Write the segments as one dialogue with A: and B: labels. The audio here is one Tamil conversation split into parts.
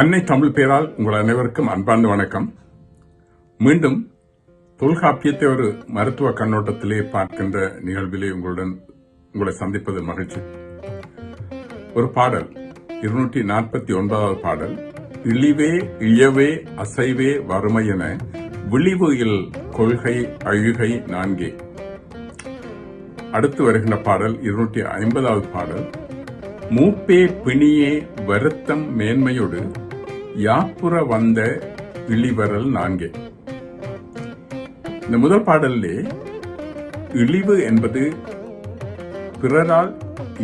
A: அன்னை தமிழ் பேரால் உங்கள் அனைவருக்கும் அன்பார்ந்த வணக்கம். மீண்டும் தொல்காப்பியத்தை ஒரு மருத்துவ கண்ணோட்டத்திலே பார்க்கின்ற நிகழ்விலே உங்களை சந்திப்பது மகிழ்ச்சி. ஒரு பாடல் 249வது பாடல், இழிவே இழியவே அசைவே வறுமையென விழிவு இல் கொள்கை அழுகை நான்கே. அடுத்து வருகின்ற பாடல் 250வது பாடல், மூப்பே பிணியே வருத்தம் மேன்மையோடு யாப்புற வந்த இழிவரல் நான்கே. இந்த முதல் பாடலிலே இழிவு என்பது பிறரால்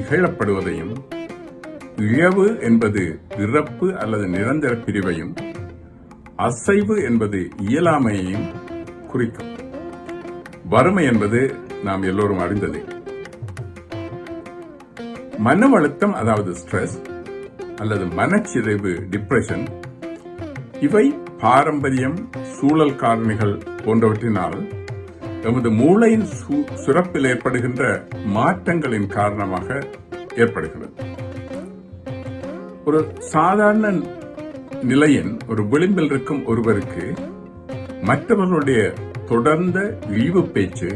A: இகழப்படுவதையும், இழவு என்பது இறப்பு அல்லது நிரந்தர பிரிவையும், அசைவு என்பது இயலாமையையும் குறிக்கும். வறுமை என்பது நாம் எல்லோரும் அறிந்தது. மன அழுத்தம் அதாவது ஸ்ட்ரெஸ் அல்லது மனச்சிதைவு டிப்ரெஷன், இவை பாரம்பரியம், சூழல் காரணிகள் போன்றவற்றினால் எமது மூளையின் சுரப்பில் ஏற்படுகின்ற மாற்றங்களின் காரணமாக ஏற்படுகிறது. ஒரு சாதாரண நிலையின் ஒரு விளிம்பில் இருக்கும் ஒருவருக்கு மற்றவர்களுடைய தொடர்ந்த இழிவு பேச்சு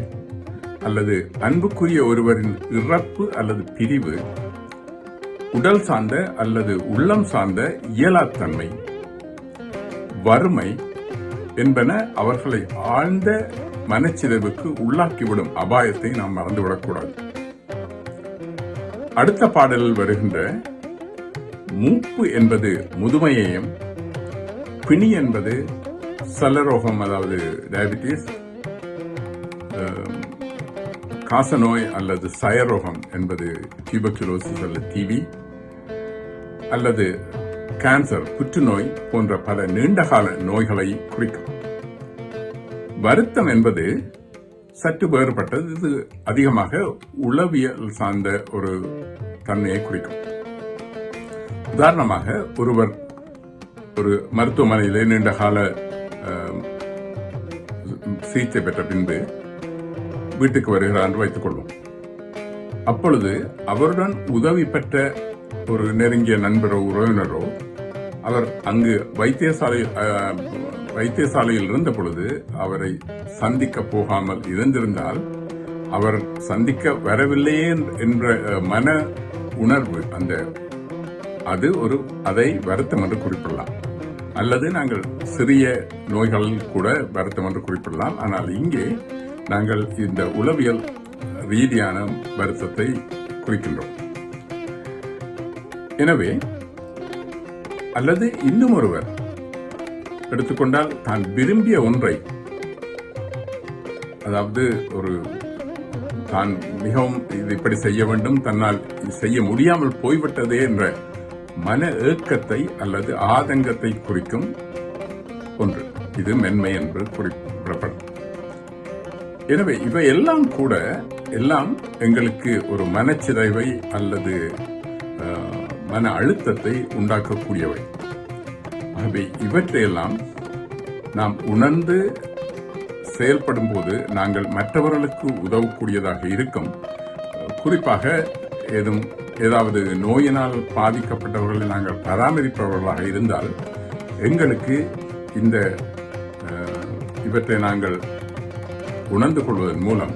A: அல்லது அன்புக்குரிய ஒருவரின் இறப்பு அல்லது பிரிவு, உடல் சார்ந்த அல்லது உள்ளம் சார்ந்த இயலாத்தன்மை, வறுமை என்பன அவர்களை ஆழ்ந்த மனச்சிதைவுக்கு உள்ளாக்கிவிடும் அபாயத்தை நாம் மறந்துவிடக்கூடாது. அடுத்த பாடலில் வருகின்ற மூப்பு என்பது முதுமையையும், பிணி என்பது சல்லரோகம் அதாவது டயபிட்டிஸ், காசநோய் அல்லது சயரோகம் என்பது டியூபர்குலோசிஸ் அல்லது டிவி, அல்லது கேன்சர் புற்றுநோய் போன்ற பல நீண்டகால நோய்களை குறிக்கும். வருத்தம் என்பது சற்று வேறுபட்டது. இது அதிகமாக உளவியல் சார்ந்த ஒரு தன்மையை குறிக்கும். உதாரணமாக, ஒருவர் ஒரு மருத்துவமனையிலே நீண்டகால சிகிச்சை பெற்ற பின்பு வீட்டுக்கு வருகிறார் என்று வைத்துக் கொள்வோம். அப்பொழுது அவருடன் உதவி பெற்ற ஒரு நெருங்கிய நண்பரோ உறவினரோ அவர் அங்கு வைத்தியசாலையில் இருந்த பொழுது அவரை சந்திக்க போகாமல் இருந்திருந்தால், அவர் சந்திக்க வரவில்லையே என்ற மன உணர்வு, அதை வருத்தம் என்று குறிப்பிடலாம். அல்லது நாங்கள் சிறிய நோய்களில் கூட வருத்தம் என்று குறிப்பிடலாம். ஆனால் இங்கே நாங்கள் இந்த உளவியல் ரீதியான வருத்தத்தை குறிக்கின்றோம். எனவே, அல்லது இன்னும் ஒருவர் எடுத்துக்கொண்டால், தான் விரும்பிய ஒன்றை, அதாவது தான் மிகவும் இது இப்படி செய்ய வேண்டும், தன்னால் செய்ய முடியாமல் போய்விட்டதே என்ற மன ஏக்கத்தை அல்லது ஆதங்கத்தை குறிக்கும் ஒன்று. இது மென்மை என்று குறிப்பிடப்படும். எனவே இவை எல்லாம் கூட எங்களுக்கு ஒரு மனச்சிதைவை அல்லது மன அழுத்தத்தை உண்டாக்கக்கூடியவை. ஆகவே இவற்றையெல்லாம் நாம் உணர்ந்து செயல்படும் போது நாங்கள் மற்றவர்களுக்கு உதவக்கூடியதாக இருக்கும். குறிப்பாக ஏதாவது நோயினால் பாதிக்கப்பட்டவர்களை நாங்கள் பராமரிப்பவர்களாக இருந்தால், எங்களுக்கு இவற்றை நாங்கள் உணர்ந்து கொள்வதன் மூலம்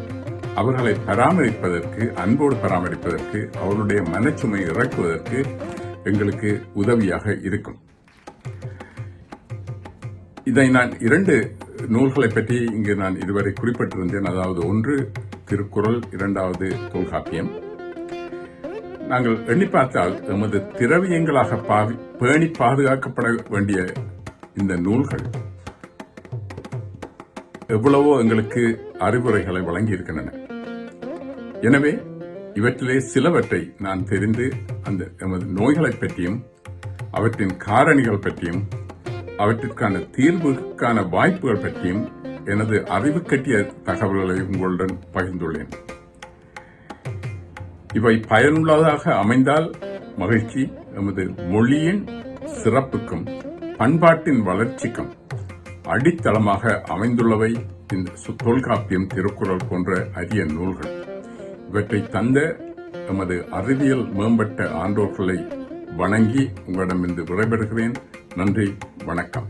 A: அவர்களை பராமரிப்பதற்கு, அன்போடு பராமரிப்பதற்கு, அவருடைய மனச்சுமை இறக்குவதற்கு எங்களுக்கு உதவியாக இருக்கும். இதை நான் 2 நூல்களை பற்றி இங்கு நான் இதுவரை குறிப்பிட்டிருந்தேன். அதாவது, ஒன்று திருக்குறள், 2வது தொல்காப்பியம். நாங்கள் எண்ணி பார்த்தால் எமது திரவியங்களாக பேணி பாதுகாக்கப்பட வேண்டிய இந்த நூல்கள் எவ்வளவோ எங்களுக்கு அறிவுரைகளை வழங்கி இருக்கின்றன. எனவே இவற்றிலே சிலவற்றை நான் தெரிந்து எமது நோய்களை பற்றியும், அவற்றின் காரணிகள் பற்றியும், அவற்றிற்கான தீர்வுக்கான வாய்ப்புகள் பற்றியும் எனது அறிவு கட்டிய தகவல்களை உங்களுடன் பகிர்ந்துள்ளேன். இவை பயனுள்ளதாக அமைந்தால் மகிழ்ச்சி. எமது மொழியின் சிறப்புக்கும் பண்பாட்டின் வளர்ச்சிக்கும் அடித்தளமாக அமைந்துள்ளவை இந்த தொல்காப்பியம், திருக்குறள் போன்ற அரிய நூல்கள். இவற்றை தந்த எமது அறிவியல் மேம்பட்ட ஆண்டோர்களை வணங்கி உங்களிடமிருந்து விடைபெறுகிறேன். நன்றி, வணக்கம்.